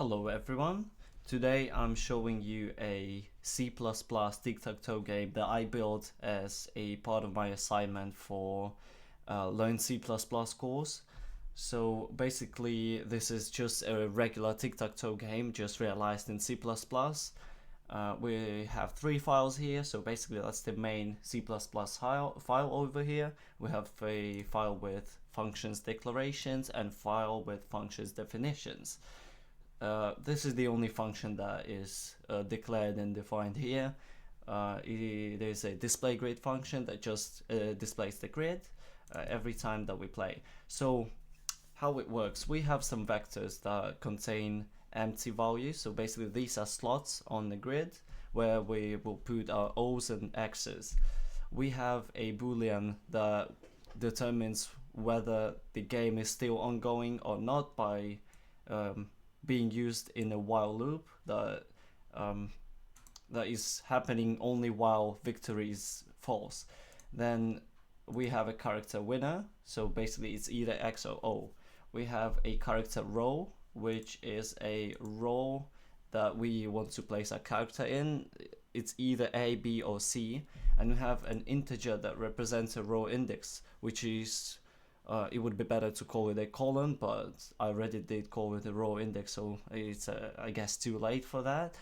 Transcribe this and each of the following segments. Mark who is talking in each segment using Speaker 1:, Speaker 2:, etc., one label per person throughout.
Speaker 1: Hello everyone, today I'm showing you a C++ tic-tac-toe game that I built as a part of my assignment for Learn C++ course. So basically this is just a regular tic-tac-toe game just realized in C++. We have three files here, so basically that's the main C++ file over here. We have a file with functions declarations and file with functions definitions. This is the only function that is declared and defined here. There's a display grid function that just displays the grid every time that we play. So how it works, we have some vectors that contain empty values. So basically these are slots on the grid where we will put our O's and X's. We have a boolean that determines whether the game is still ongoing or not by being used in a while loop that is happening only while victory is false. Then we have a character winner, so basically it's either X or O. We have a character row, which is a row that we want to place a character in. It's either A, B, or C. And we have an integer that represents a row index, which is it would be better to call it a column, but I already did call it a row index, so it's I guess too late for that.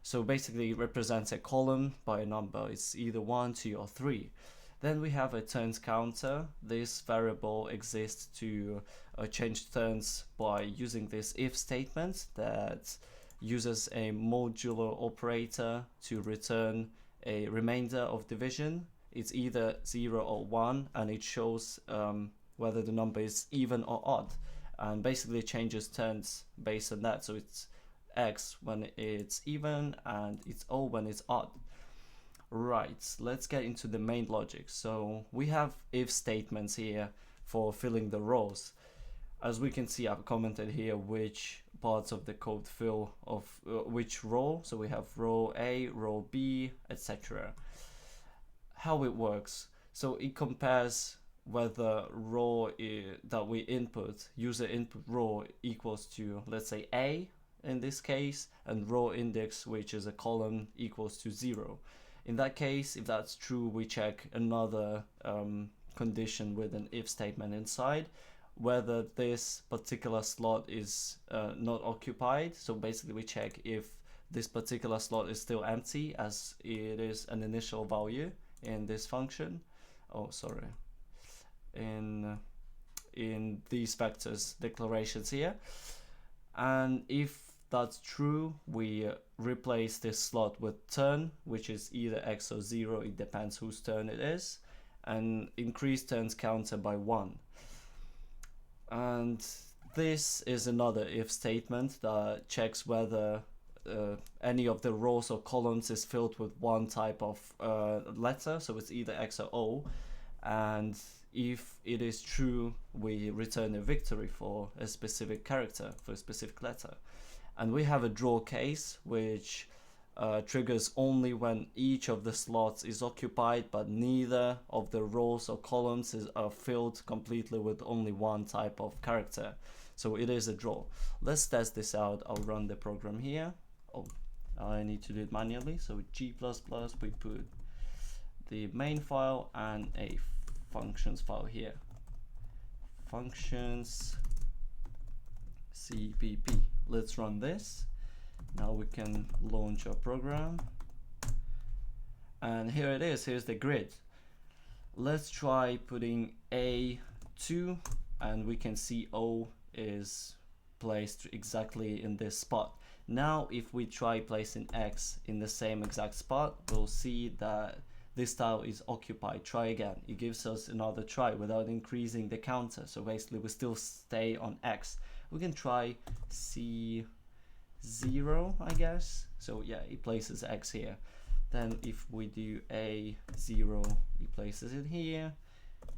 Speaker 1: So basically it represents a column by a number. It's either 1, 2, or 3. Then we have a turns counter. This variable exists to change turns by using this if statement that uses a modular operator to return a remainder of division. It's either 0 or 1, and it shows whether the number is even or odd, and basically changes turns based on that. So it's X when it's even and it's O when it's odd. Right, let's get into the main logic. So we have if statements here for filling the rows. As we can see, I've commented here which parts of the code fill of which row. So we have row A, row B, etc. How it works, so it compares whether row that we input, user input row, equals to, let's say, A in this case, and row index, which is a column, equals to 0. In that case, if that's true, we check another condition with an if statement inside, whether this particular slot is not occupied. So basically we check if this particular slot is still empty, as it is an initial value in this function. Oh, sorry. In these vectors declarations here. And if that's true, we replace this slot with turn, which is either X or 0, it depends whose turn it is, and increase turns counter by 1. And this is another if statement that checks whether any of the rows or columns is filled with one type of letter, so it's either X or O. And if it is true, we return a victory for a specific character, for a specific letter. And we have a draw case, which triggers only when each of the slots is occupied, but neither of the rows or columns are filled completely with only one type of character. So it is a draw. Let's test this out. I'll run the program here. Oh, I need to do it manually. So with G++, we put the main file and a functions file here. Functions cpp. Let's run this. Now we can launch our program. And here it is. Here's the grid. Let's try putting A2, and we can see O is placed exactly in this spot. Now if we try placing X in the same exact spot, we'll see that this tile is occupied. Try again. It gives us another try without increasing the counter. So basically we still stay on X. We can try C0, I guess. So yeah, it places X here. Then if we do A0, it places it here.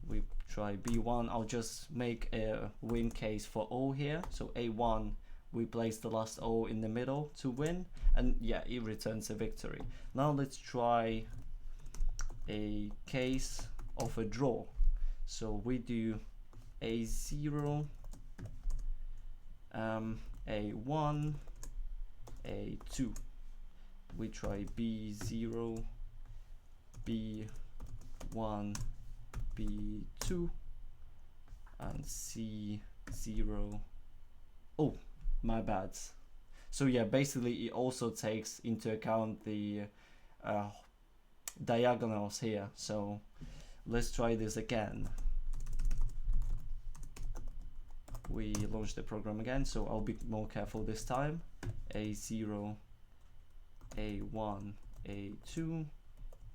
Speaker 1: We try B1. I'll just make a win case for O here. So A1, we place the last O in the middle to win. And yeah, it returns a victory. Now let's try a case of a draw. So we do A0, A1, A2. We try B0, B1, B2, and C0. Oh, my bad. So yeah, basically it also takes into account the diagonals here. So let's try this again. We launch the program again, so I'll be more careful this time. A0, A1, A2,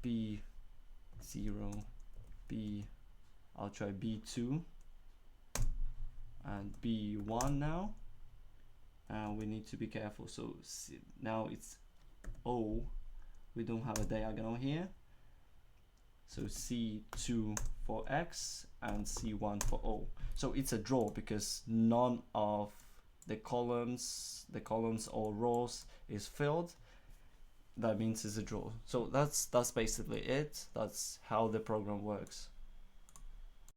Speaker 1: B0, B, I'll try B2, and B1 now. And we need to be careful. So now it's O, we don't have a diagonal here. So C2 for X and C1 for O. So it's a draw because none of the columns or rows is filled. That means it's a draw. So that's basically it. That's how the program works.